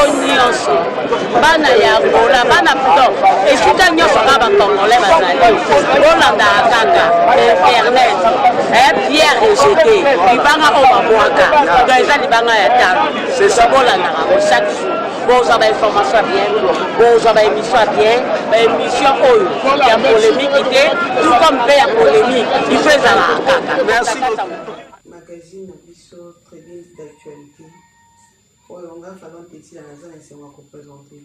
biso nyonso bana ya Angola bana plutôt esika nyonso kaka bakongolais bazali bolandaka kaka internet Pierre rejeté libanga oyo babwaka donc eza libanga ya tano bolandaka ko chaque jour bozwa bainformation ya bien bozwa baémission ya bien baémission oyo ya polémique te tout comme mpe ya polémique il faut ezalaka kaka. Merci. Magazine na biso très bien d'actualité. On va falloir petit la Nazan et c'est moi qu'on présenter.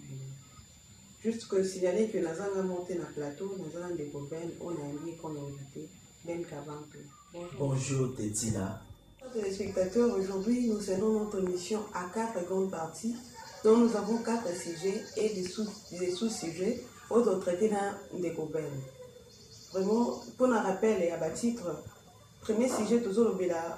Juste que signaler que Nazan a monté dans le plateau, Nazan des Goben, on a invité comme invité Ben Kabanto. Bonjour Tétila. Téléspectateurs, aujourd'hui nous allons notre émission à 4 grandes parties. Donc nous avons 4 sujets et des sous-sujets autres traités dans des Goben. Vraiment, pour un rappel et à titre, premier sujet toujours le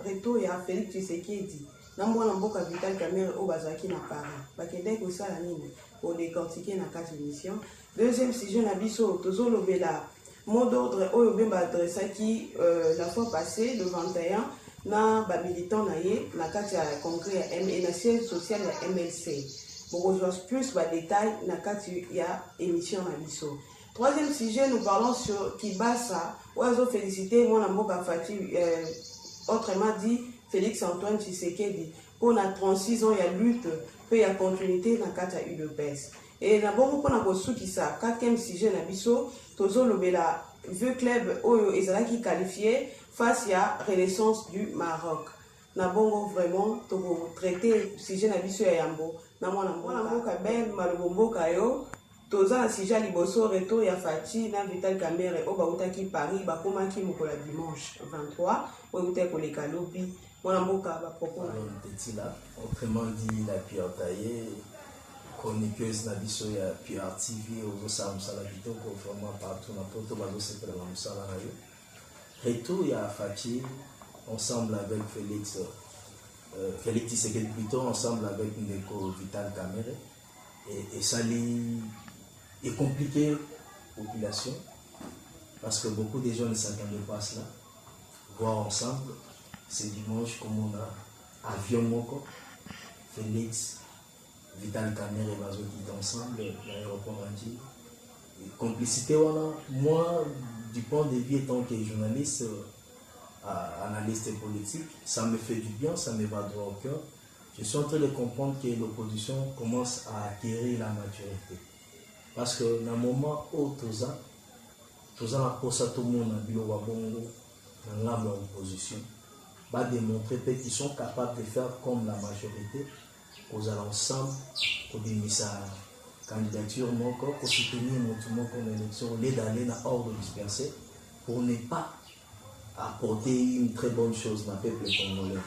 Reto et à Félix Tshisekedi. Nambo Namboka Vital Kamere au Bazaki na Paris. Bakende ko sala nini pour décortiquer na 4 émissions. Deuxième sujet na biso toujours le mot d'ordre au bemba adressaki la fois passée le 21 na ba militant na ye na kati ya congrès ya MLC siège social ya MLC. Pour rejoindre plus de détails na kati ya émission na biso. Troisième sujet, nous parlons sur Kibasa. Oiseau félicité, mon amour Fati, autrement dit, Félix Antoine Tshisekedi. Pour la 36 ans, il y a lutte, puis il y a continuité dans le cadre de l'UDPS. Et d'abord, pour la suite, ça, quatrième sujet, na biso, tozo lobela, vieux club, oyo, ezala qui qualifié face à Renaissance du Maroc. Nabongo vraiment, togo traité sujet na biso ya yambo. Na mwana mboka ben, malobombo kayo. Toza un sujet liboso Reto ya Fati na Vital Kamere au bautaki Paris bakomaki mokola dimanche 23 au uté ko leka lobi mona mboka ba propos petit là autrement dit la Pierre Taillé chroniqueuse na biso ya Pierre TV au Samsala bitoko vraiment partout na poto bazo se prendre musala na yo Reto ya Fati ensemble avec Félix Tshisekedi plutôt ensemble avec Ndeko Vital Kamere et ça est compliqué population parce que beaucoup de gens ne s'attendaient pas à cela. Voir ensemble, c'est dimanche comme on a avion moko, Félix, Vital Kamere et Bazo qui étaient ensemble, l'aéroport entier. Complicité, voilà. Moi, du point de vue étant que journaliste, analyste politique, ça me fait du bien, ça me va droit au cœur. Je suis en train de comprendre que l'opposition commence à acquérir la maturité. Parce que dans le moment où Toza a posé tout le monde dans l'opposition, va démontrer qu'ils sont capables de faire comme la majorité, aux ensemble, pour donner sa candidature, pour soutenir mon élection, au lieu d'aller dans l'ordre dispersé, pour ne pas apporter une très bonne chose dans le peuple congolais.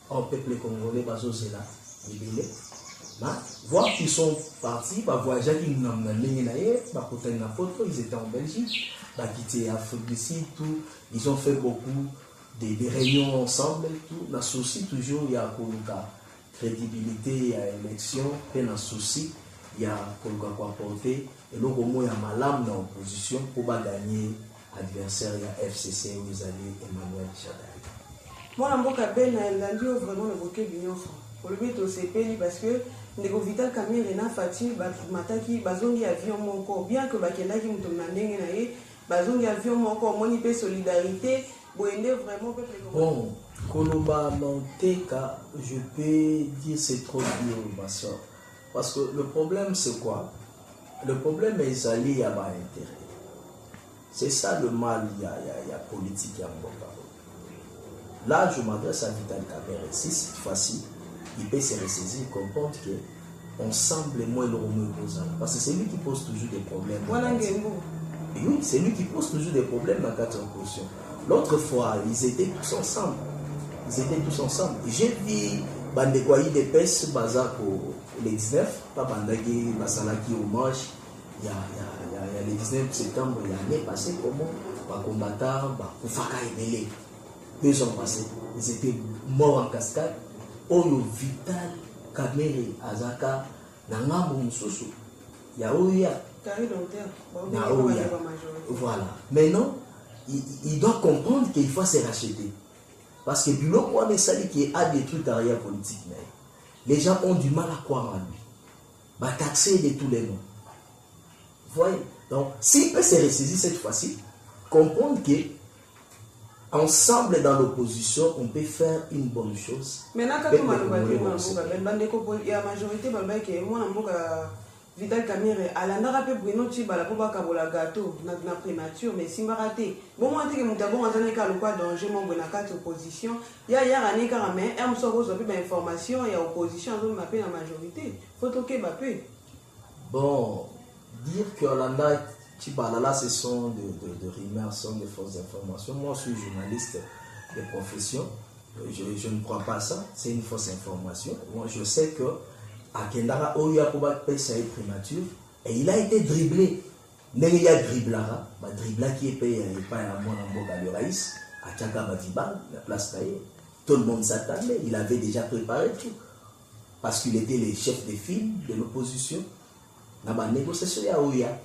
Or, le peuple congolais, voir qu'ils sont partis, voyager ils étaient en Belgique, quitté Afrique du Sud, tout. Ils ont fait beaucoup de réunions ensemble, tout. Dans souci, toujours, il y a la crédibilité, il y a l'élection, et dans souci, il y a quoi porter, et donc au moins, il y a malade dans l'opposition pour gagner l'adversaire, il y a FCC, où ils allaient Emmanuel Chadari. Moi, je suis vraiment évoqué l'Union. Pour le but, c'est parce que Ndeko Vital Kamere na Fati mataki bazongi avion moko bien que bakendaki muto na ndenge na ye bazongi avion moko moni pe solidarité boende vraiment peuple bon Koloba Manteka je peux dire c'est trop dur ma soeur parce que le problème c'est quoi le problème est allé à bas intérêt c'est ça le mal il y a politique à Mboka là je m'adresse à Vital Kamere si cette fois-ci il peut se ressaisir, comprendre que ensemble, moi, le Romain parce que c'est lui qui pose toujours des problèmes. Et oui, c'est lui qui pose toujours des problèmes dans la opposition. L'autre fois, ils étaient tous ensemble. J'ai vu Bandekwaï de Pes, Bazar pour les 19, pas Bandagé, Basalaki au Moche. Il y a le 19 septembre, il y a l'année passée, comment Bakombata, Bakoufaka et Mélé. 2 ans passés, ils étaient morts en cascade. Oyo Vital Kamere Azaka Nangambo Mususu Yaoya voilà. Maintenant, il doit comprendre qu'il faut se racheter. Parce que Biloko Amesali qui a des trucs derrière politique, les gens ont du mal à croire en lui. va taxer de tous les noms. Vous voyez? Donc, s'il peut se ressaisir cette fois-ci, comprendre que ensemble dans l'opposition, on peut faire une bonne chose. Maintenant, quand on a la majorité, Vital Kamere, Alandara peut Bruno Chiba, la Poba Kabola Gâteau, na prémature, mais si maraté. Bon, moi, je dis que Moutabon a donné le quoi danger, mon bonacate opposition. Il y a un écart, mais un sort aux information, il y a opposition, on m'appelle la majorité. Faut toquer Bappé. Bon, dire que Alanda Chiba, là, ce sont de rumeurs, ce sont des fausses informations. Moi, je suis journaliste de profession. Je ne crois pas ça. C'est une fausse information. Moi, je sais que à Kendara, Oya Poba Pesa est primature et il a été dribblé. Il y a driblara, dribla qui est payé pas à mon amboka de Raïs, à Tchaka Batiba, la place taillée. Tout le monde s'attendait, il avait déjà préparé tout. Parce qu'il était le chef de file de l'opposition. Dans la négociation, il y a Oya.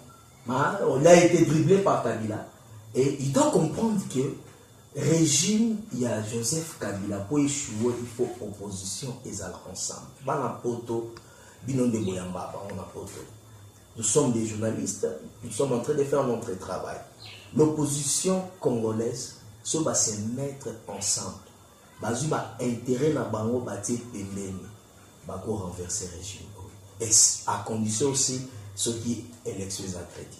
Il a été dribblé par Kabila. Et il doit comprendre que régime, il y a Joseph Kabila, pour échouer, il faut opposition et ça ensemble. Nous sommes des journalistes, nous sommes en train de faire notre travail. L'opposition congolaise, ça va se mettre ensemble. Bazuma intérêt na bango bati pembeni, bako renverser le régime. Et à condition aussi ce qui est élection accrédite.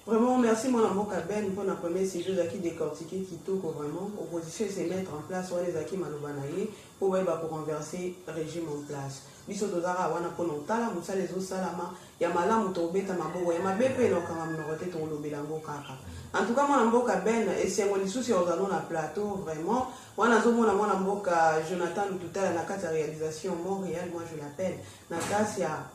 Vraiment, merci mon amour Ben pour la première séjour qui décortiquer qui touche vraiment. Opposition se mettre en place, on les acquis malobanaye pour renverser le régime en place. Biso dozara wana pour nous tala, moussa les autres salama, ya malamu tobeta mabo, ya mabepe no kama mnorote ton lobelango kaka. En tout cas, mon amour Ben, et c'est mon souci aux allons à plateau vraiment. Wana zo mon amour Jonathan tout à la carte réalisation Montréal, moi je l'appelle. Nakas ya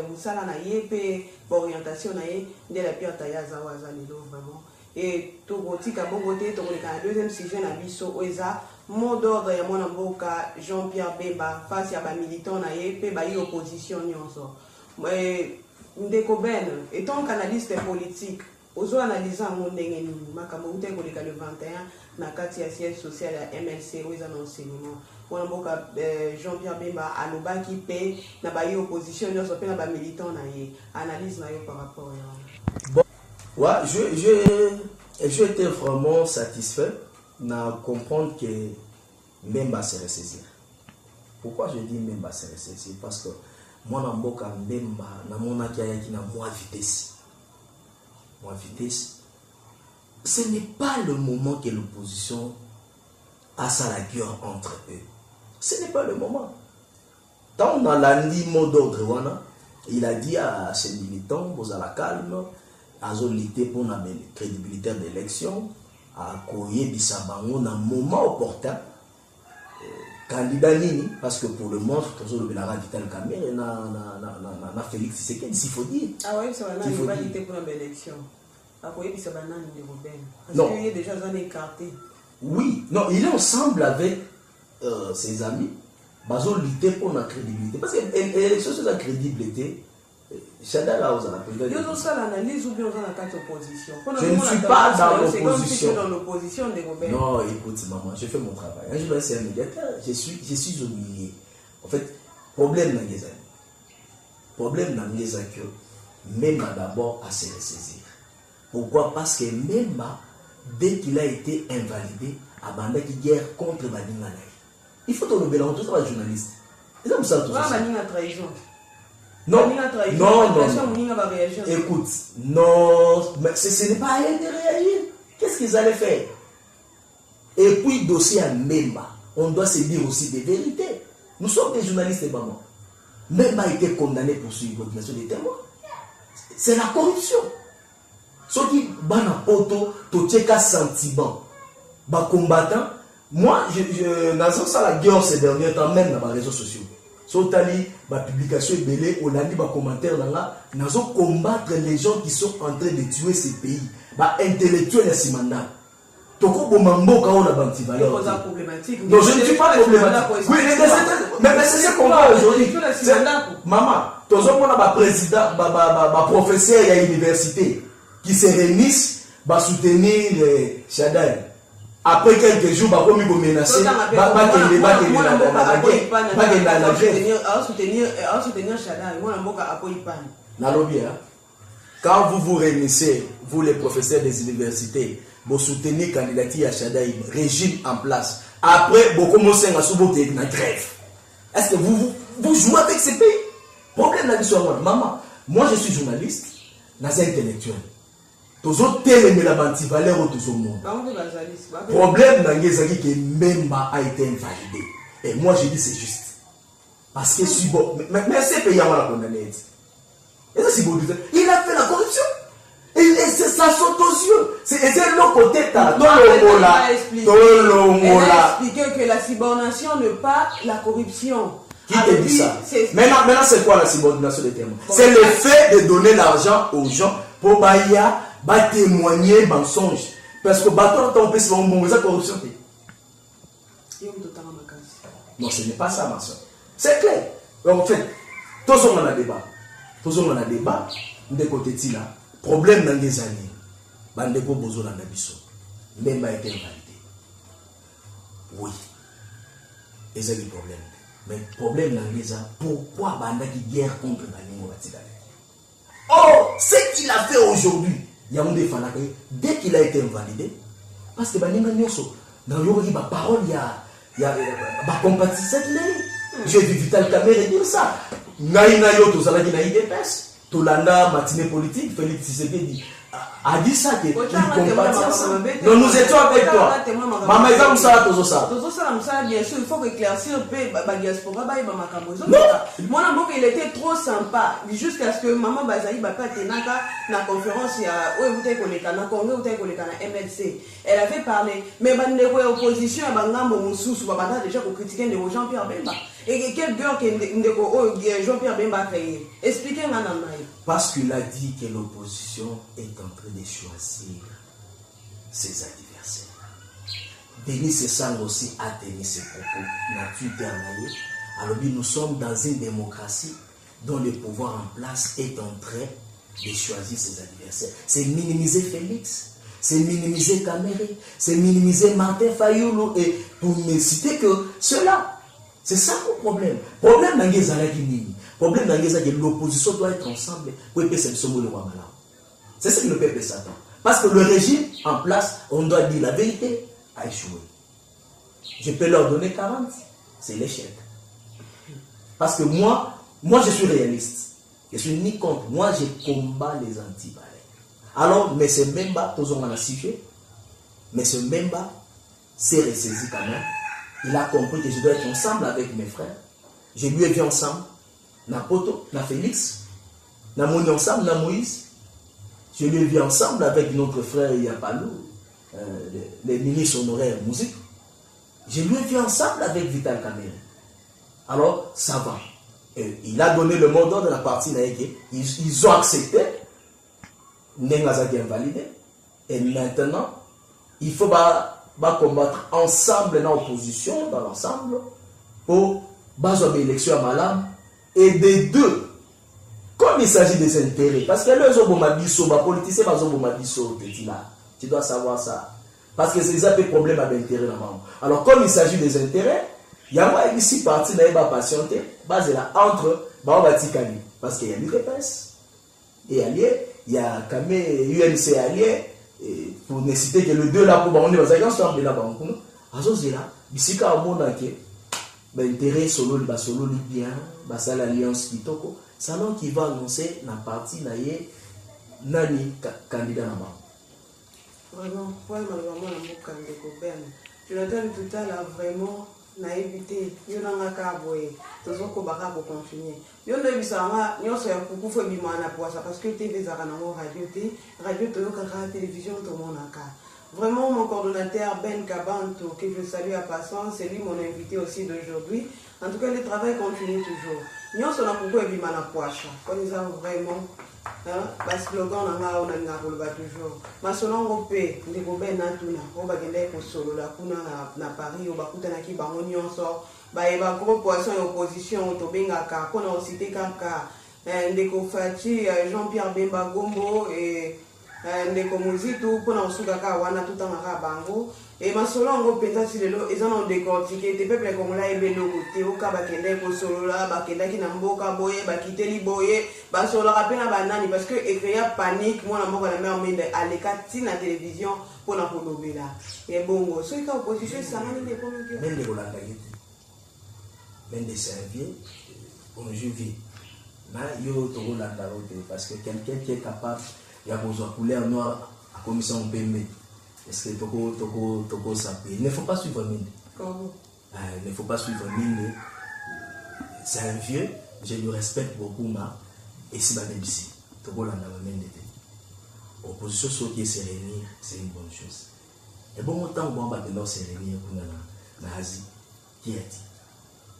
Moussala na yepe orientation na ye de la pierre tayaza wazalilo vraiment et tout botika bogote to le deuxième sujet na biso oza mot d'ordre ya mona mboka Jean-Pierre Bemba face à ba militant na ye pe ba opposition nyonso ndeko Ben étant analyste politique ozo analyser en ndenge nini makambo ute ko le 21 na kati ya siège social ya MLC oza na enseignement mona mboka Jean-Pierre Bemba aloba ki pe na ba opposition nyonso pe na ba militant na ye analyse na yo par rapport ya bon ouais je étais vraiment satisfait na comprendre que Mbemba se ressaisir. Pourquoi je dis Mbemba se ressaisir? Parce que moi na mboka Mbemba na mona ki ayaki na moins vitesse. Ce n'est pas le moment que l'opposition a sa la guerre entre eux. Ce n'est pas le moment. Tant on a l'andi mot d'ordre, il a dit à ses militants, vous à la calme, à lutter pour la crédibilité de l'élection, à Koye Bissabango, dans un moment opportun, candidat Nini, parce que pour le moment, toujours le Bélara Vital Kamere, et na Félix Tshisekedi, s'il faut dire. Ah oui, ça va, il va lutter pour l'élection. À Koye Bissabango, il est parce qu'il est déjà écarté. Oui, non, il est ensemble avec ses amis, bazo lutter pour la crédibilité. Parce que l'élection, c'est la crédibilité. Chada là, vous avez la l'analyse ou bien dans la carte opposition. Je ne suis pas dans l'opposition. C'est comme si tu es dans l'opposition des Robert. Non, écoute, maman, je fais mon travail. Un jour, c'est un médiateur, je suis au milieu. En fait, problème dans les amis. Problème dans les amis que même d'abord à se ressaisir. Pourquoi? Parce que même dès qu'il a été invalidé, Abanda qui guerre contre Badinga. Il faut te le mélanger, tout ça va journaliste. C'est comme ça tout ça. Badinga trahison. Non, écoute, non, mais ce n'est pas à elle de réagir. Qu'est-ce qu'ils allaient faire? Et puis, dossier à Mbemba, on doit se dire aussi des vérités. Nous sommes des journalistes, maman. Mbemba a été condamné pour subordination des témoins. C'est la corruption. Ce qui bana poto, to tcheka sentiment. Ba combattant, moi, dans ça la guerre ces derniers temps, même dans les réseaux sociaux. Sotali, ma publication est belée, on a dit ma commentaire là, nous allons combattre les gens qui sont en train de tuer ces pays. Bah, intellectuels et simanda. Toko bomambo quand on a banti valeur. Non, je ne suis pas problématique. Oui, mais c'est ce qu'on va aujourd'hui. Maman, tous on a un président, un professeur à l'université qui se réunissent, va soutenir Chadai. Après quelques jours, bah, comme il menacer, quand vous vous réunissez, vous les professeurs des universités, vous soutenez le candidature à Chadaï, régime en place. Après, vous commencez à souboter une grève. Est-ce que vous jouez avec ces pays? Problème là, maman, moi je suis journaliste, je suis intellectuel. Tous autres télé la bantivalère au tout ce monde. Problème dans les que même a été invalidé. Et moi je dis c'est juste. Parce que si bon, mais c'est payant la condamner. Et ça c'est bon. Il a fait la corruption. Et ça saute aux yeux. C'est le côté là. Elle a expliqué que la subordination ne pas la corruption. Qui te dit ça? Maintenant c'est quoi la subordination des témoins? C'est le fait de donner l'argent aux gens pour témoigner mensonge. Parce que on peut se faire une corruption. Non, ce n'est pas ça, ma soeur. C'est clair. En fait, tous on a un débat. Tous on a un débat. De côté de là, problème dans les années. Bandeko bozo na biso. Même a été invalidé. Oui. Et c'est le problème. Mais le problème dans les années, pourquoi bandaki guerre contre Baningo Batigale? Oh, ce qu'il a fait aujourd'hui, Yaoundé Fanake, dès qu'il a été invalidé, parce que Baninga Nyoso, dans le parole, il y a compatissant. J'ai vu Vital Kamere dire ça. Naïna yo to salaki na IDPS. Tolanda matinée politique, Félix Tshisekedi a dit ça que il compatit ensemble. Non, nous étions avec toi. Maman, il va me ça tous ça. Tous ça bien sûr, il faut éclaircir la diaspora ba ba makambo. Moi il était trop sympa jusqu'à ce que maman Bazaï ba pas tenaka na conférence ya oyebuté koleka na Congo oyebuté koleka na MLC. Elle avait parlé mais bande ko opposition ya bangambo mususu ba banda déjà ko critiquer de Jean-Pierre Bemba. Et quel beurre que Jean-Pierre Bemba a créé? Expliquez-moi. Parce qu'il a dit que l'opposition est en train de choisir ses adversaires. Denis Sessang aussi a tenu ses propos. Alors nous sommes dans une démocratie dont le pouvoir en place est en train de choisir ses adversaires. C'est minimiser Félix, c'est minimiser Kamere, c'est minimiser Martin Fayoulou et pour ne citer que cela. C'est ça le problème. Le problème dans les années, problème dans les années, l'opposition doit être ensemble pour que c'est le Wamala. C'est ce que le peuple s'attend. Parce que le régime en place, on doit dire la vérité, a échoué. Je peux leur donner 40, c'est l'échec. Parce que moi je suis réaliste. Je suis ni contre. Moi je combats les anti-balais. Alors, mais c'est même pas, tous on a sujet, mais ce même pas s'est ressaisi quand même. Il a compris que je dois être ensemble avec mes frères. Je lui ai vu ensemble. Na Poto, na Félix. Na Moni ensemble, na Moïse. Je lui ai vu ensemble avec notre frère Yapalou, les ministres honoraires musique. Je lui ai vu ensemble avec Vital Kamere. Alors, ça va. Et il a donné le mot d'ordre de la partie naïque. Ils ont accepté. Nengazaki invalidé. Et maintenant, il faut combattre ensemble dans l'opposition, dans l'ensemble, pour avoir une élection à Malam. Et des deux, comme il s'agit des intérêts, parce que les politiciens, tu dois savoir ça. Parce que c'est déjà des problèmes avec l'intérêt. Alors, comme il s'agit des intérêts, il y a ici parti dans les patienter, entre Baobatikali, parce qu'il y a l'UDPS, et allié, il y a Kamé, UNC allié, pour ne citer que les deux là, pour on est ensemble là, Bisika a bon intérêt solo bien, l'alliance Kitoko, salon qui va annoncer la partie naïe, nani candidat là-bas. Vraiment, je l'entends tout à l'heure, vraiment, naïveté, il y a un carboé, tout ce qu'on va continuer. Il y a un bisama, il y a un coucou, il faut bimana pour ça, parce que TV Zaranamo, radio, télévision, tout le monde a cas. Vraiment, mon coordonnateur Ben Kabanto, que je salue à passant, c'est lui mon invité aussi d'aujourd'hui. En tout cas, le travail continue toujours. Nous sommes beaucoup de bimana pour ça. Quand nous avons vraiment. Le slogan on a toujours masolon europé ndeko ben natuna on va gender ko solo la kuna na Paris on va kutana ki bango nyonso ba eba gros poisson et opposition to benga ka kona cité kaka ndeko Fachi Jean-Pierre Bemba Gombo et ndeko Muzitu pona osuka ka wana tutanga ka bango Et ma solo en pensa si lelo ils ont décortiqué des peuples comme là et belo côté au ka bakende ko solo là bakenda ki na mboka boye bakiteli boye ba solo rappel na banani parce que créer panique moi na mboka na mère minde à l'écart na télévision pour na kolobela et bongo so ka opposition ça m'a des comme que même de Rolanda gete même de servir on je vis na yo to Rolanda rote parce que quelqu'un qui est capable il a besoin couleur noire à commission PME. Est-ce que Toko s'appuie? Il ne faut pas suivre Minde. Comment? Il ne faut pas suivre Minde. C'est un vieux, je le respecte beaucoup, et si je suis Toko l'a Minde. Opposition sur qui se réunir, c'est une bonne chose. Et bon, autant on va se réunir dans l'Asie, qui est dit.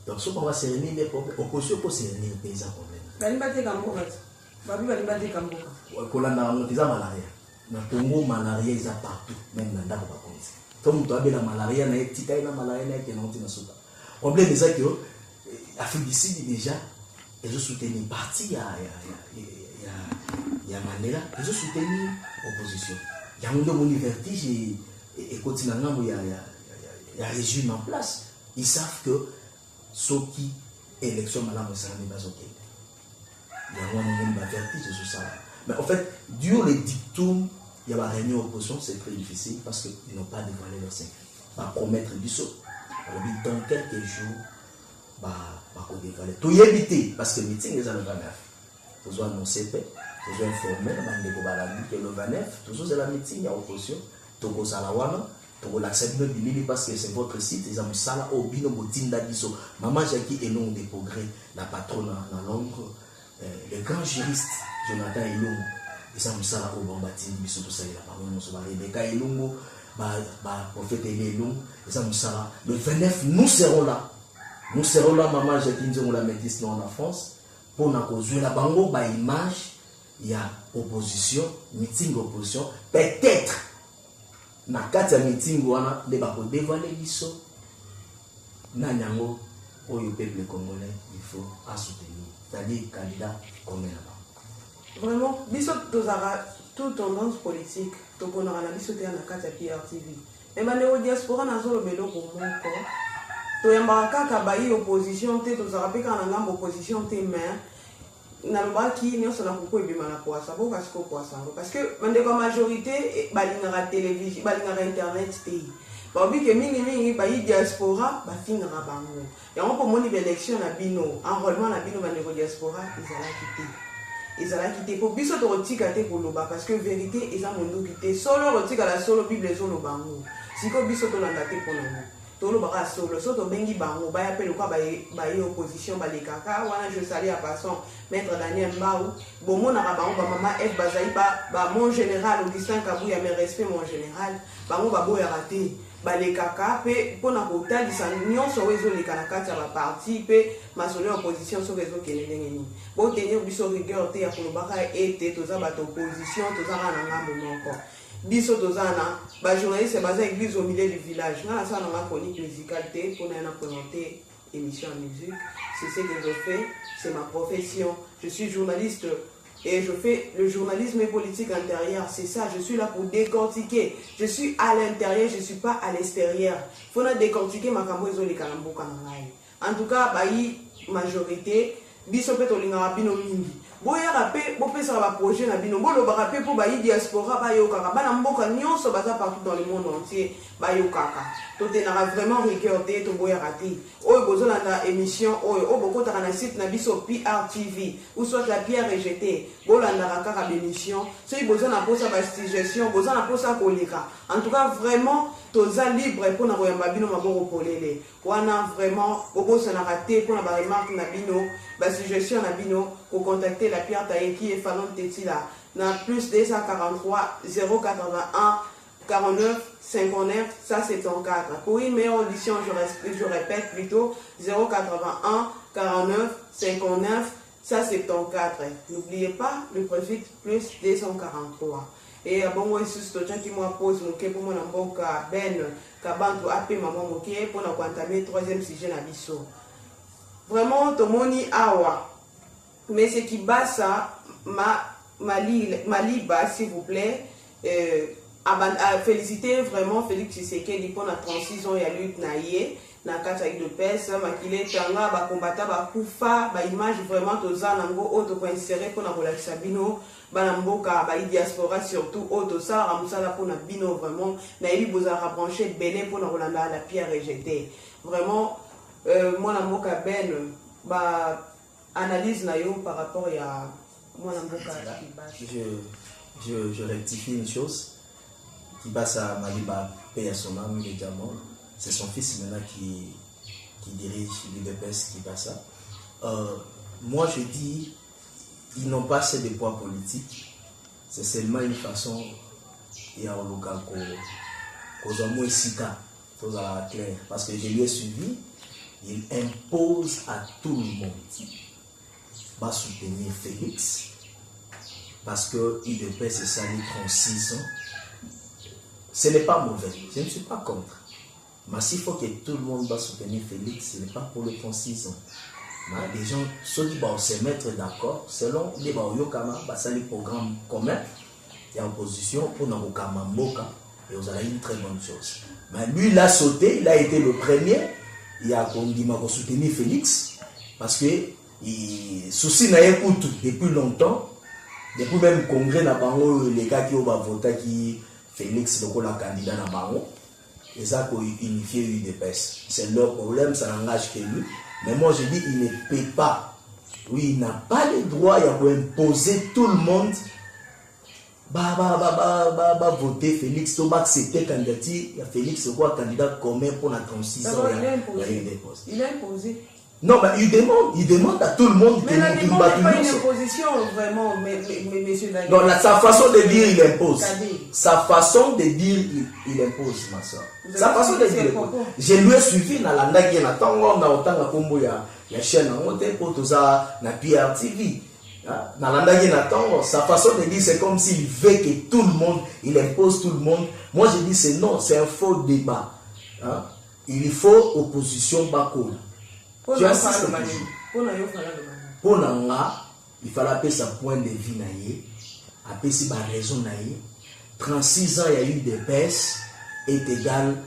Donc, ce qu'on va se réunir, les problèmes, opposition pour se réunir, il y a un problème. Balibate Kamboka. Babi Balibate Kamboka. Kolanda ngotiza malaria. Na Congo malaria est partout, même dans ndako bakonzi. Comme tu as la malaria na etika na malaria na ke noti na soka. Problème c'est ça que Afrique du Sud déjà ils ont soutenu parti ya Mandela, ils ont soutenu opposition. Il y a un vertige et continue ngambo ya régime en place. Ils savent que ce qui élection madame ça n'est pas OK. Il y a un vertige sur ça. Mais en fait, dû les dictums, il y a une réunion opposition, c'est très difficile parce qu'ils n'ont pas dévoilé leur secret. Pas promettre du saut. Dans quelques jours, on dévoiler. Tout y éviter parce que le meeting est le 29. Vous avez annoncé, vous avez informé, que le 29, toujours c'est la meeting, il y a opposition. Togo Salawana, Togo l'accepte parce que c'est votre site. Ils ont Sala Obino Botinda Biso. Maman Jackie et non des progrès, la patronne dans Londres, le grand juriste Jonathan Elongo. Ils ont Sala Obambatini Biso, tout ça, il a parlé de ce mari. Rebecca Elongo, prophète Elongo, ils ont Sala. Le 29, nous serons là. Nous serons là, maman Jackie, nous avons la métisse en France. Pour nous jouer la bango, image, il y a opposition, meeting opposition, peut-être. Na kati ya meeting wana de bako dévoiler biso na nyango oyo peuple congolais il faut soutenir, c'est-à-dire candidat comme là. Vraiment biso tozara toute tendance politique to konara na biso te na kati ya PRTV mais bane diaspora na zolo belo ko moko to yamba kaka bayi opposition te tozara pe kana ngambo opposition te mais nalobaki nyonso na koko ebima na poasa po kasi ko poasa parce que mandeko majorité balingaka télévision balingaka internet te baobi ke mingi bayi diaspora bafingaka bango yango po moni élection na bino enrôlement na bino bandeko diaspora ezalaki te po biso tokotika te koloba parce que vérité eza monduki te solo kotika la solo bible ezoloba ngo siko biso tolanda te mpona ngo tolobaka solo so tobengi bango baya pe lokwa baye opposition balekaka wana je salue à passant maître Daniel Mbao bomonaka bango bamama F bazali mon général Augustin Kabouya mes respect mon général bango baboyaka te balekaka pe mpona kotalisa nyonso oyo ezoleka na kati ya baparti pe masolo ya opposition soki ezokende ndenge nini botenir biso rigueur te ya kolobaka ete toza bato opposition tozaka na ngambo moko biso tozana ba journaliste baza église au milieu du village na ça na chronique musicale te pour na présenter émission en musique c'est ce que je fais c'est ma profession je suis journaliste et je fais le journalisme politique intérieur c'est ça je suis là pour décortiquer je suis à l'intérieur je suis pas à l'extérieur faut na décortiquer makambo ezoleka na mboka na ngai en tout cas bayi majorité biso pe tolinga bino mingi boyaka pe bopesa ba projet na bino bolobaka pe po bayi diaspora bayokaka bana mboka nyonso baza partout dans le monde entier bayokaka totenaka vraiment rigueur te to boyaka te oyo bozolanda émission oyo bokotaka na site na biso PRTV ou soit la pierre rejetée bolandaka kaka l'émission soki boza na posa ba suggestion boza na posa koleka en tout cas vraiment toza libre pour na koyamba bino maboko polele wana vraiment bobosanaka te pour na ba remarque na bino ba suggestion na bino ko contacter la Pierre Taye qui est Fallon Tetila na plus 243 081 49 59 174 pour une meilleure audition je répète plutôt 081 49 59 174 n'oubliez pas le préfixe plus 243 et bon ouais sous tout qui moi pose mon pour mon mboka ben kabantu ape maman moké pour na entamer troisième sujet na biso vraiment tomoni awa mais ce qui bat ça maliba s'il vous plaît féliciter vraiment Félix Tshisekedi pour la transition et la lutte naïe na kati de pesa makile tanga ba combattant ba kufa ba image vraiment toza nango auto ko insérer pour na relakisa bino ba mboka ba diaspora surtout auto ça ramusala pour na bino vraiment na yebi boza rapprocher belé pour na rolanda la pierre rejetée vraiment moi na mboka ben ba analyse na yo par rapport à moi na mboka je rectifie une chose qui passe à Maliba paye à son âme les diamants. C'est son fils maintenant qui dirige l'UDPS qui passe ça. Moi je dis, ils n'ont pas assez de poids politique. C'est seulement une façon, il y a un local qu'on a moins sika, clair. Parce que je lui ai suivi, il impose à tout le monde de soutenir Félix. Parce que l'UDPS c'est ça, les 36 ans. Ce n'est pas mauvais, je ne suis pas contre. Mais s'il faut que tout le monde va soutenir Félix, ce n'est pas pour le 36 ans. Mais les gens, ceux qui vont se mettre d'accord, selon les programmes communs, il y a opposition pour Namokama Mboka, et vous avez une très bonne chose. Mais lui, il a sauté, il a été le premier, il a soutenir Félix, parce que souci n'a écouté depuis longtemps, depuis même le congrès, les gars qui ont voté qui Félix, le candidat na Bango. Et ça pour unifier l'UDPS. C'est leur problème, ça n'engage que lui. Mais moi je dis, il ne peut pas. Oui, il n'a pas le droit d'imposer tout le monde. Voter Félix, il va accepter candidature. Félix, c'est quoi candidat commun pour la transition? Il a imposé. Non, mais il demande à tout le monde mais il n'y a pas une imposition vraiment, monsieur Daniel. Non, sa façon de dire, il impose. Sa façon de dire, il impose, ma soeur. Sa façon de dire, je lui ai suivi dans la nage, on a autant de combo, il y a chaîne, on a pour tout ça, na PR TV. Dans la nage, sa façon de dire, c'est comme s'il veut que tout le monde, il impose tout le monde. Moi, je dis, c'est non, c'est un faux débat. Il faut opposition bakola. Tu assistes pour il fallait appeler sa point de vie naïe, appeler sa raison naïe. 36 ans, il y a eu des baisses, est égal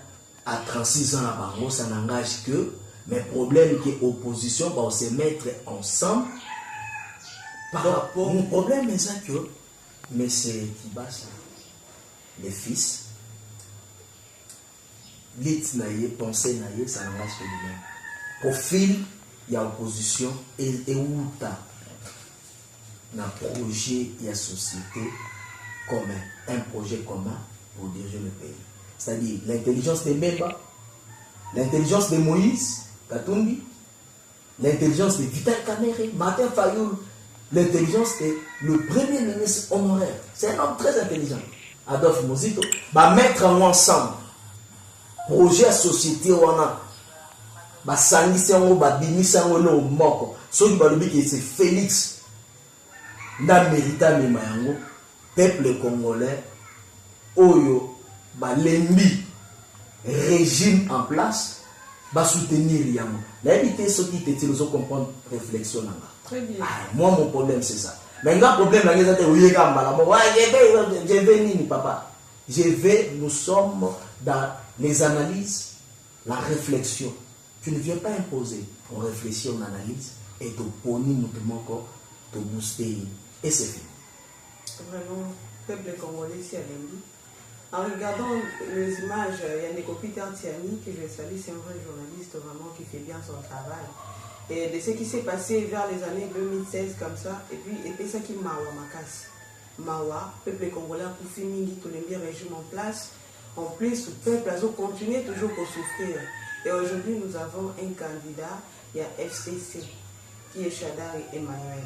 à 36 ans à Bango, ça n'engage que. Mais le problème est que l'opposition va se mettre ensemble. Mon problème est ça que, mais c'est Kibasa, les fils, l'it naïe, pensée naïe, ça n'engage que lui-même. Profil, il y a opposition et où tu as un projet et une société commun, un projet commun pour diriger le pays. C'est-à-dire l'intelligence de Mbemba, l'intelligence de Moïse, Katumbi, l'intelligence de Vital Kamerhe, Martin Fayoul, l'intelligence de le premier ministre honoraire. C'est un homme très intelligent, Adolphe Mozito, va mettre ensemble projet à société où on a. Basangisiango babimisango no moko soki balobi que c'est Félix na mérita mema yango peuple congolais oyo balembi régime en place ba soutenir yango la éviter soki tete nous comprendre réflexion nanga très bien moi mon problème c'est ça mais le problème là c'est oyeka mbala mo je vais nini papa je vais nous sommes dans les analyses la réflexion. Tu ne viens pas imposer, on réfléchit, on analyse, et tu poni mutumoko, tu booster, et c'est fini. Vraiment, peuple congolais, c'est à l'ennemi. En regardant les images, il y a Neko Peter Tiani, que je salue, c'est un vrai journaliste vraiment qui fait bien son travail. Et de ce qui s'est passé vers les années 2016 comme ça, et puis ça qui Mawa Makas. Mawa, peuple congolais, pour finir, tout le bien régime en place. En plus, le peuple a continué toujours pour souffrir. Et aujourd'hui, nous avons un candidat, il y a FCC, qui est Chadar et Emmanuel.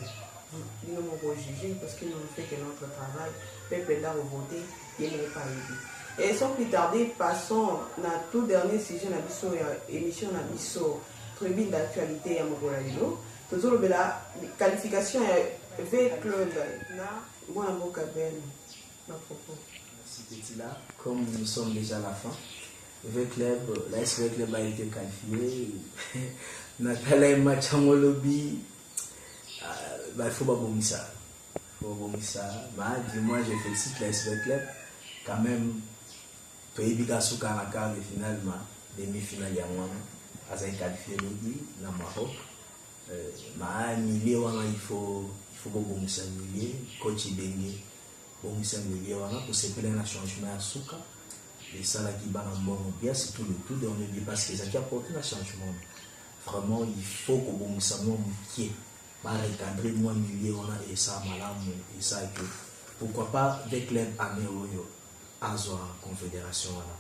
Nous n'avons pas jugé parce qu'ils n'ont fait que notre travail. Le peuple a voté, il n'est pas aidé. Et sans plus tarder, passons à la tout dernier sujet de l'émission de tribune d'actualité à Mogolalilo. Nous avons la qualification V-Club. Là, moi, un beau cabane. Merci là, comme nous sommes déjà à la fin. V-Club, la SV Club a été qualifié. Nathalie Machangolobi, il faut pas vomir ça. Dis-moi, je félicite la SV Club. quand même, Toyibika Souka na quart de finale, demi-finale ya mwana, azai qualifié lodi na Maroc. Il faut beaucoup milliers, coach Bengue, beaucoup milliers pour se plaindre un changement à Souka. Et ça là qui va en bon bien, c'est tout le tout, on ne dit pas ce que ça qui apporte un changement. Vraiment, il faut que vous sachiez qui est recadrer moins milliers et ça malade et ça que pourquoi pas des clubs à Néoyo à la confédération là.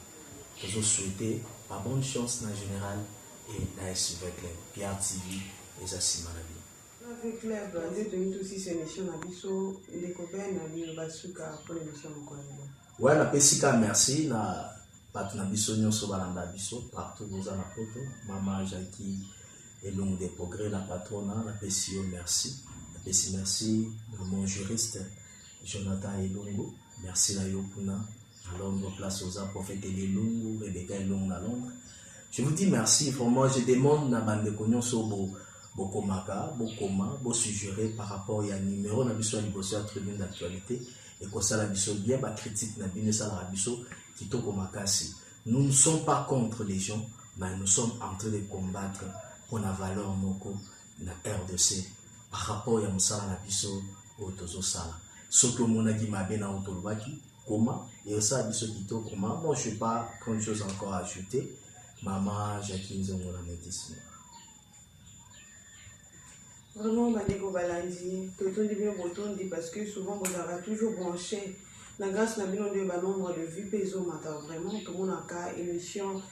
Je souhaite pas bonne chance en général et la SUV club Pierre TV et ça c'est malade. Avec club, on a tenu aussi ces missions à Bisso, les copains à Basuka pour les missions encore. Ouais, la Pessika merci na patna Bisso nyonso balanda Bisso partout vous en la photo maman Jackie et long des progrès la patronne la PCO merci la PC merci mon juriste Jonathan Elongo merci la Yopuna à Londres place aux prophètes Elongo Rebecca Elongo à Londres. Je vous dis merci vraiment je demande na bande konyo so bokomaka bokoma bo suggérer par rapport à numéro na Bisso liboso à tribune d'actualité et que ça la Bisso bien ba critique na bine ça la Bisso qui toko makasi. Nous ne sommes pas contre les gens mais nous sommes en train de combattre pour la valeur moko na RDC par rapport à Moussala na Bisso au Tozo Sala. Ce que mon a dit ma bien à Otolbaki, comment, et ça Bisso qui toko comment, moi je n'ai pas grand chose encore à ajouter. Maman Jacqueline Zongola médecine. Vraiment, Bandeko Balandi, parce que souvent vous avez toujours branché. La grâce n'a bien de nombre de vues peso matin vraiment tout le monde a cas émission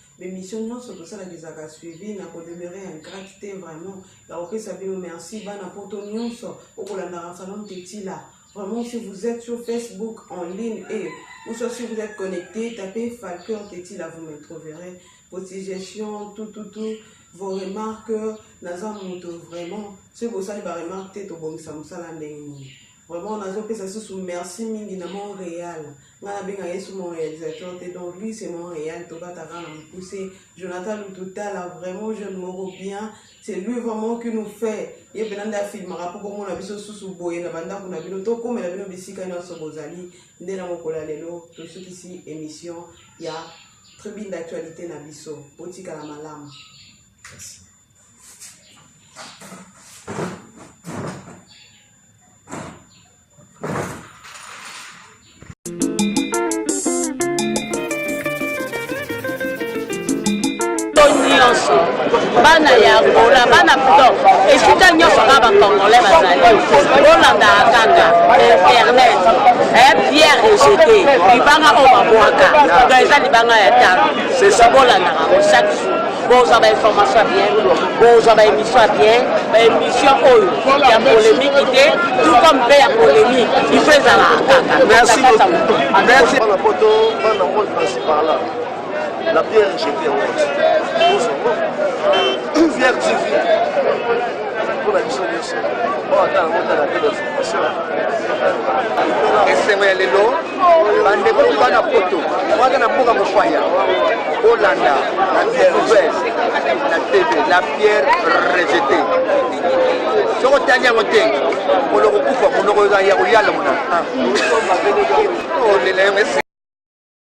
non c'est pour ça que ça a suivi n'a pas demeuré en gratitude vraiment la reprise ça bien merci ban à potonnion so au la salon petit là vraiment si vous êtes sur Facebook en ligne et ou soit si vous êtes connecté tapez Falcon Teti là vous me trouverez vos suggestions tout vos remarques naza moto vraiment c'est pour ça que les remarques tête au bon samsala ndenge. Vraiment, on a fait ça sous merci mingi na Montréal. On a bien gagné sur mon réalisateur. Donc lui, c'est Montréal. Toba Taran a poussé. Jonathan Lututa, là, vraiment, je me rends bien. C'est lui vraiment qui nous fait. Il y a bien des films. Rapport comme on a vu sous boye. Na banda qu'on a vu l'auto comme on a vu le bisika na sobozali. Ndé na mokola lelo. Tout ce qui ici émission. Il y a tribune d'actualité na biso. Potika la malam. Merci. Bana ya Angola, bana plutôt, et si tu as un Congolais, Rolanda Kanga, Internet, Pierre rejeté, Libanga Omabouaka, Gaïza Libanga Yatan, c'est ça, Rolanda, chaque jour. Vous avez information bien, vous avez émission bien, émission il y a polémique, tout comme il y a polémique, il fait ça là. Merci beaucoup. Merci. La photo, la pierre jetée en haut. Pierre TV. Pour la mission de ça. Bon, attends, on a la télé d'information. Et c'est moi les lots. Bande pour la photo. Moi, je n'ai pas de foyer. Hollanda, la pierre ouverte, la TV, la pierre rejetée. Ce qu'on tient à côté, on le recoupe, on le regarde, il y a le monde.